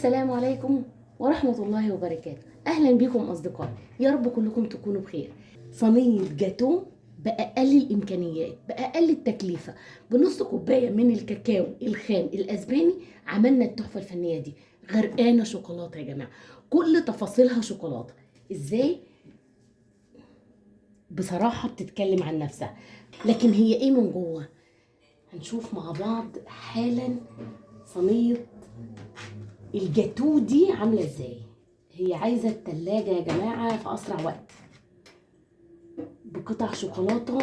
السلام عليكم ورحمة الله وبركاته. أهلا بكم أصدقائي، يا رب كلكم تكونوا بخير. صينية جاتو بأقل الإمكانيات، بأقل التكلفة، بنص كوباية من الكاكاو الخام الأسباني عملنا التحفة الفنية دي. غرقانة شوكولاتة يا جماعة، كل تفاصيلها شوكولاتة. إزاي؟ بصراحة بتتكلم عن نفسها، لكن هي إيه من جوه؟ هنشوف مع بعض حالا صينية الجاتو دي عامله ازاي. هي عايزه التلاجة يا جماعه في اسرع وقت، بقطع شوكولاته.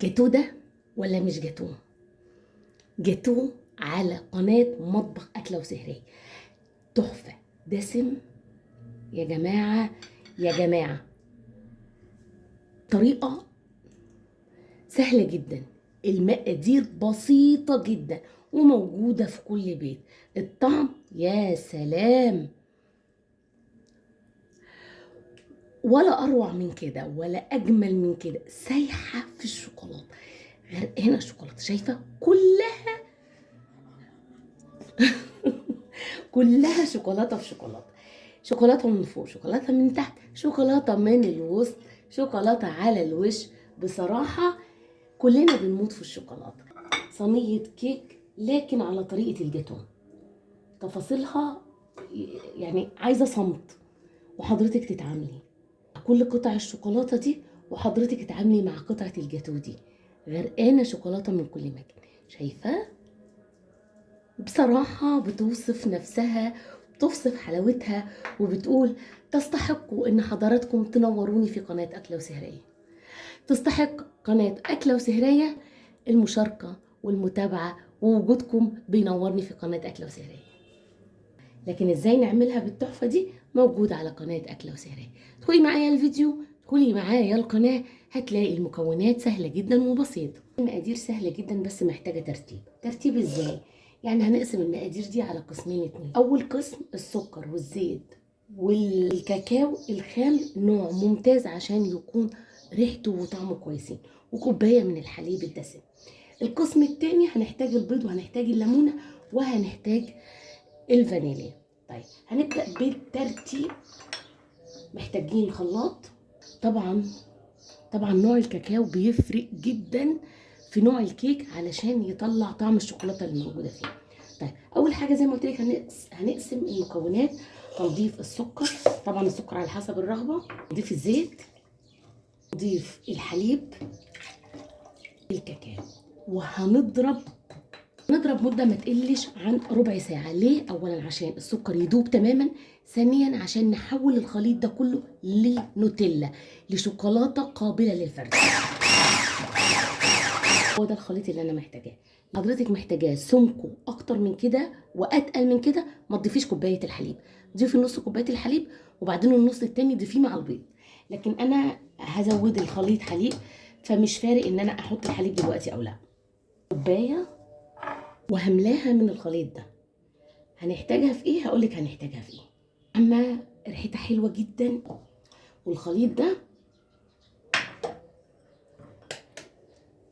جاتو ده ولا مش جاتو؟ جاتو على قناه مطبخ اكله وسهريه، تحفه دسم يا جماعه يا جماعه. طريقه سهله جدا، المقادير بسيطه جدا وموجوده في كل بيت. الطعم يا سلام، ولا اروع من كده ولا اجمل من كده. سايحه في الشوكولاته، غرقانه شوكولاته، شايفه كلها كلها شوكولاته في شوكولاته. شوكولاته من فوق، شوكولاته من تحت، شوكولاته من الوسط، شوكولاته على الوش. بصراحه كلنا بنموت في الشوكولاته. صينيه كيك لكن على طريقه الجاتو، تفاصيلها يعني عايزه صمت وحضرتك تتعاملي كل قطع الشوكولاته دي، وحضرتك تتعاملي مع قطعه الجاتو دي. غرقانه شوكولاته من كل مكان، شايفاه؟ بصراحه بتوصف نفسها، بتوصف حلاوتها، وبتقول تستحقوا ان حضراتكم تنوروني في قناه اكله وسهريه. تستحق قناه اكله وسهريه المشاركه والمتابعه، ووجودكم بينورني في قناه اكله وسهريه. لكن ازاي نعملها بالتحفه دي موجود على قناه اكله وسهريه. ادخلي معايا الفيديو، ادخلي معايا القناه، هتلاقي المكونات سهله جدا وبسيطه. المقادير سهله جدا بس محتاجه ترتيب ازاي؟ يعني هنقسم المقادير دي على قسمين اتنين. اول قسم السكر والزيت والكاكاو الخام، نوع ممتاز عشان يكون ريحته وطعمه كويسين، وكوبايه من الحليب الدسم. القسم التاني هنحتاج البيض، وهنحتاج الليمونه، وهنحتاج الفانيليا. طيب هنبدأ بالترتيب. محتاجين خلاط. طبعا نوع الكاكاو بيفرق جدا في نوع الكيك علشان يطلع طعم الشوكولاتة اللي موجودة فيه. طيب اول حاجة زي ما قلت لك هنقسم المكونات. هنضيف السكر، طبعا السكر على حسب الرغبة. نضيف الزيت، نضيف الحليب، الكاكاو، وهنضرب مدة ما تقلش عن ربع ساعة. ليه؟ أولا عشان السكر يدوب تماما، ثانيا عشان نحول الخليط ده كله لنوتيلا، لشوكولاتة قابلة للفرد. هو ده الخليط اللي أنا محتاجاه. حضرتك محتاجاه سمكه أكتر من كده وأتقل من كده ما تضيفيش كوباية الحليب. ضيفي نص كوباية الحليب وبعدين النص التاني ضيفيه مع البيض. لكن أنا هزود الخليط حليب، فمش فارق إن أنا أحط الحليب دلوقتي أو لا. كوباية وهملاها من الخليط ده. هنحتاجها في ايه؟ هقولك هنحتاجها في ايه. اما ريحتها حلوه جدا، والخليط ده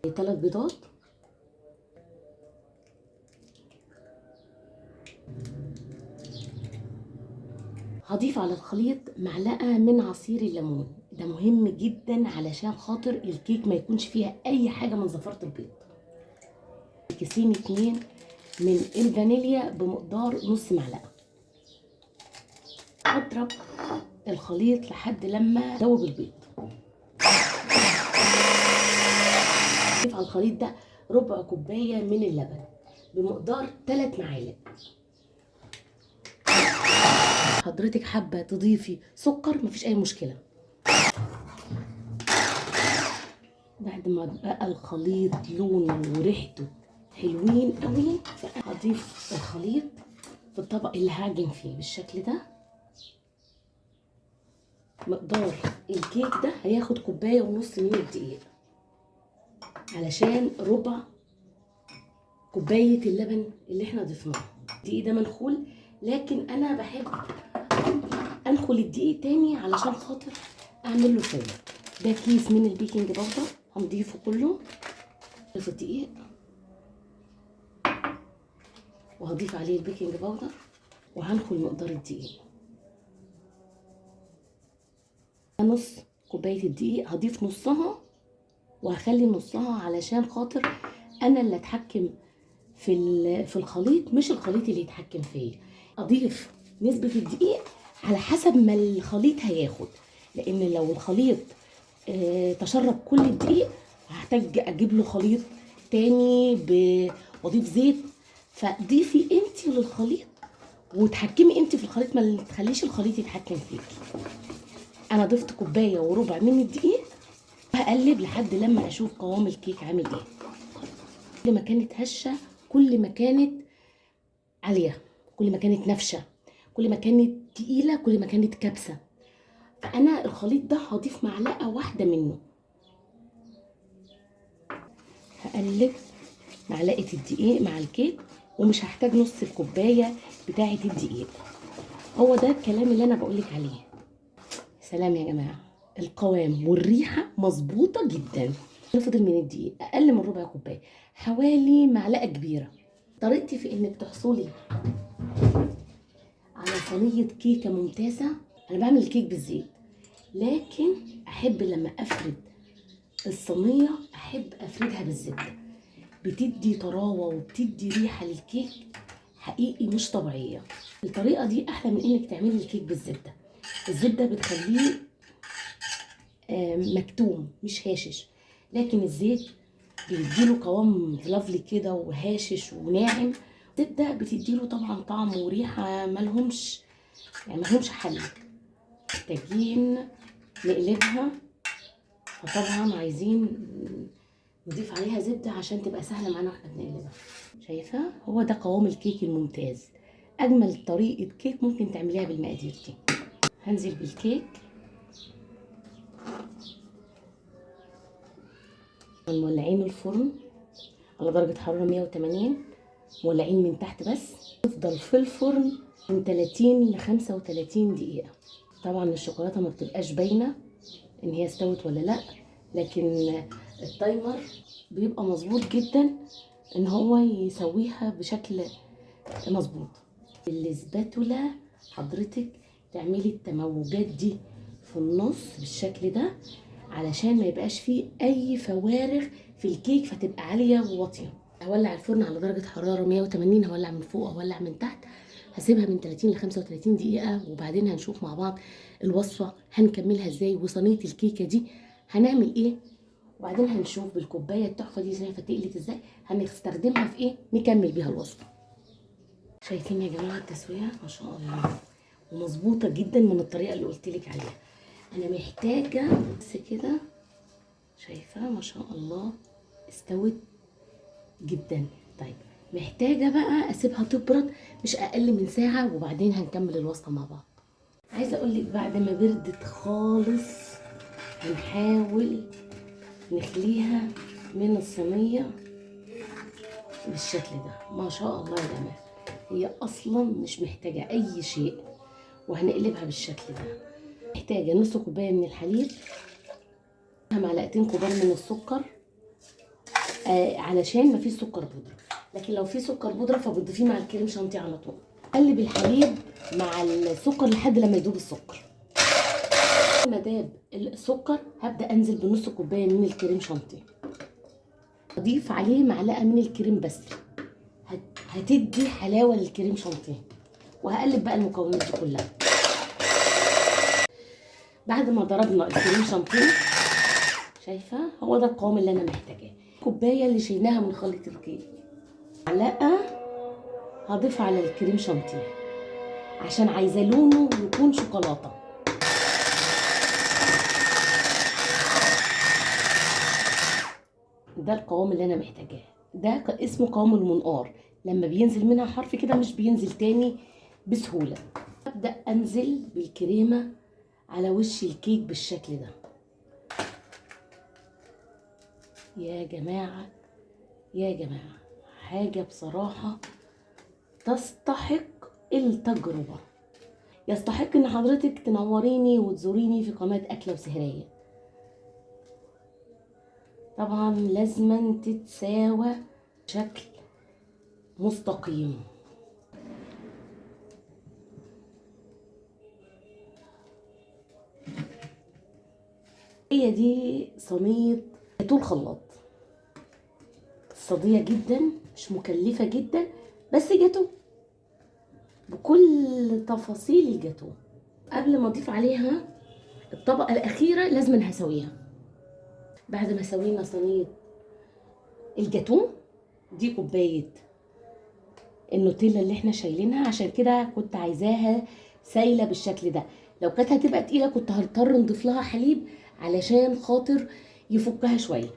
3 بيضات، هضيف على الخليط معلقه من عصير الليمون. ده مهم جدا علشان خاطر الكيك ما يكونش فيها اي حاجه من زفاره البيض. كيسين 2 من الفانيليا بمقدار نص معلقه. هضرب الخليط لحد لما ذوب البيض. هضيف على الخليط ده ربع كوبايه من اللبن بمقدار 3 معالق. حضرتك حابه تضيفي سكر مفيش اي مشكله. بعد ما بقى الخليط لونه وريحته حلوين قوي، هضيف الخليط في الطبق اللي هعجن فيه بالشكل ده. مقدار الكيك ده هياخد كوبايه ونص من الدقيق، علشان ربع كوبايه اللبن اللي احنا ضفناه. الدقيق ده منخول، لكن انا بحب انخل الدقيق تاني علشان خاطر اعمل له سوا. ده كيس من البيكنج باودر هنضيفه كله. في الدقيق وهضيف عليه البيكنج باودر وهنخل مقدار الدقيق. نص كوبايه الدقيق هضيف نصها وهخلي نصها علشان خاطر انا اللي اتحكم في الخليط، مش الخليط اللي يتحكم فيا. اضيف نسبه الدقيق على حسب ما الخليط هياخد، لان لو الخليط تشرب كل الدقيق هحتاج اجيب له خليط تاني واضيف زيت. فضيفي انت للخليط وتحكمي انت في الخليط، ما تخليش الخليط يتحكم فيكي. انا ضفت كوبايه وربع من الدقيق، هقلب لحد لما اشوف قوام الكيك عامل ايه. كل ما كانت هشه كل ما كانت عاليه، كل ما كانت نافشه، كل ما كانت تقيله، كل ما كانت كبسه. فانا الخليط ده هضيف معلقه واحده منه. هقلب معلقه الدقيق مع الكيك ومش هحتاج نص الكوبايه بتاعه الدقيق. هو ده الكلام اللي انا بقولك عليه. سلام يا جماعه، القوام والريحه مظبوطه جدا. فضل من الدقيق اقل من ربع كوبايه، حوالي معلقه كبيره. طريقتي في انك تحصلي على صينيه كيكه ممتازه. انا بعمل الكيك بالزيت، لكن احب لما افرد الصينيه احب افردها بالزبده. بتدي طراوه وبتدي ريحه للكيك حقيقي مش طبيعيه. الطريقه دي احلى من انك تعملي الكيك بالزبده. الزبده بتخليه مكتوم مش هاشش، لكن الزيت بيديله قوام فلافلي كده وهاشش وناعم. الزبده بتديله طبعا طعم وريحه ملهمش حل. محتاجين نقلبها، فطبعا عايزين نضيف عليها زبده عشان تبقى سهله معانا واحنا بنقلبها. شايفه؟ هو ده قوام الكيك الممتاز. اجمل طريقه كيك ممكن تعمليها بالمقادير دي. هنزل بالكيك، مولعين الفرن على درجه حراره 180، مولعين من تحت بس. تفضل في الفرن من 30 ل 35 دقيقه. طبعا الشوكولاته ما بتبقاش باينه ان هي استوت ولا لا، لكن التايمر بيبقى مظبوط جدا ان هو يسويها بشكل مظبوط. الاسباتولا حضرتك تعملي التموجات دي في النص بالشكل ده علشان ما يبقاش فيه اي فوارغ في الكيك فتبقى عاليه وواطيه. هولع الفرن على درجه حراره 180، هولع من فوق هولع من تحت. هسيبها من 30 ل 35 دقيقه وبعدين هنشوف مع بعض الوصفه هنكملها ازاي وصينيه الكيكه دي هنعمل ايه. وبعدين هنشوف بالكوبايه التحفه دي شايفه تقلت ازاي، هنستخدمها في ايه نكمل بيها الوصفه. شايفين يا جماعه التسويه ما شاء الله ومظبوطه جدا من الطريقه اللي قلت لك عليها. انا محتاجه بس كده، شايفه ما شاء الله استوت جدا. طيب محتاجه بقى اسيبها تبرد مش اقل من ساعه وبعدين هنكمل الوصفه مع بعض. عايزه اقول لك بعد ما بردت خالص هنحاول نخليها من الصينيه بالشكل ده. ما شاء الله يا جماعه هي اصلا مش محتاجه اي شيء، وهنقلبها بالشكل ده. محتاجه نص كوبايه من الحليب، معلقتين كبار من السكر علشان مفيش سكر بودره، لكن لو في سكر بودره فبتضيفيه مع الكريم شانتيه على طول. قلب الحليب مع السكر لحد لما يدوب السكر. لما داب السكر هبدا انزل بنص كوبايه من الكريم شانتيه، اضيف عليه معلقه من الكريم بس هتدي حلاوه للكريم شانتيه. وهقلب بقى المكونات دي كلها. بعد ما ضربنا الكريم شانتيه شايفه هو ده القوام اللي انا محتاجاه. كوبايه اللي شيلناها من خليط الكيك، معلقه هضيف على الكريم شانتيه عشان عايزه لونه يكون شوكولاته. ده القوام اللي انا محتاجاه. ده اسمه قوام المنقار، لما بينزل منها حرف كده مش بينزل تاني بسهوله. ابدا انزل بالكريمه على وش الكيك بالشكل ده. يا جماعه يا جماعه حاجه بصراحه تستحق التجربه. يستحق ان حضرتك تنوريني وتزوريني في قناة أكلة وسهرية. طبعا لازما تتساوى بشكل مستقيم. هي دي صينية جاتوه الخلاط، اقتصادية جدا، مش مكلفة جدا، بس جاتوه بكل تفاصيل الجاتوه. قبل ما اضيف عليها الطبقة الأخيرة لازم هسويها. بعد ما سوينا صينية الجاتوه، دي كوباية النوتيلا اللي احنا شايلينها، عشان كده كنت عايزاها سايلة بالشكل ده. لو كانت هتبقى تقيلة كنت هضطر نضيف لها حليب علشان خاطر يفكها شوية.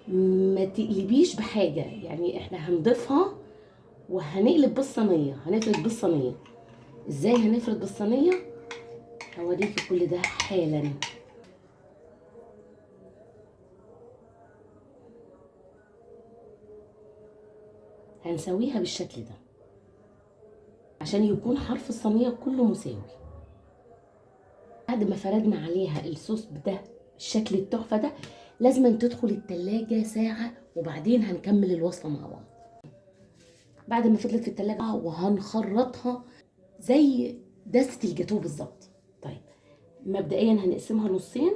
ما تقلبيش بحاجة، يعني احنا هنضيفها وهنقلب بالصينية، هنفرد بالصينية. ازاي هنفرد بالصينية؟ هوريكي كل ده حالا. هنسويها بالشكل ده عشان يكون حرف الصينية كله مساوي. بعد ما فردنا عليها الصوص ده بالشكل التحفة ده، لازم تدخل التلاجة ساعة وبعدين هنكمل الوصفة مع بعض. بعد ما فضلت في التلاجة وهنخرطها زي دستة الجاتوه بالظبط. طيب مبدئيا هنقسمها نصين.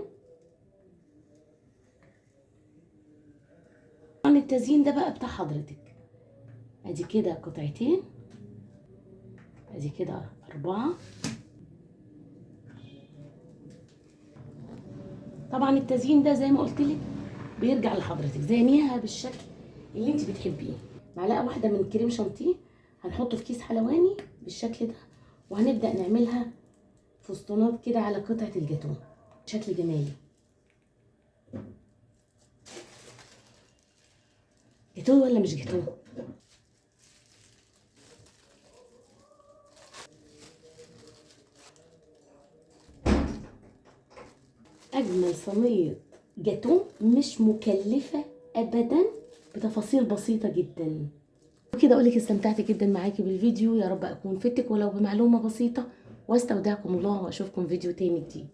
طبعا التزيين ده بقى بتاع حضرتك. ادي كده قطعتين، ادي كده 4. طبعا التزيين ده زي ما قلت لك بيرجع لحضرتك، زينيها بالشكل اللي انت بتحبيه. معلقه واحده من كريم شانتيه هنحطه في كيس حلواني بالشكل ده، وهنبدا نعملها فستونات كده على قطعه الجاتوه بشكل جمالي. جاتوه ولا مش جاتوه؟ اجمل صينيه جاتوه مش مكلفه ابدا، بتفاصيل بسيطه جدا. وكده اقول لك استمتعت جدا معاكي بالفيديو، يا رب اكون فدتك ولو بمعلومه بسيطه، واستودعكم الله واشوفكم فيديو تاني جديد.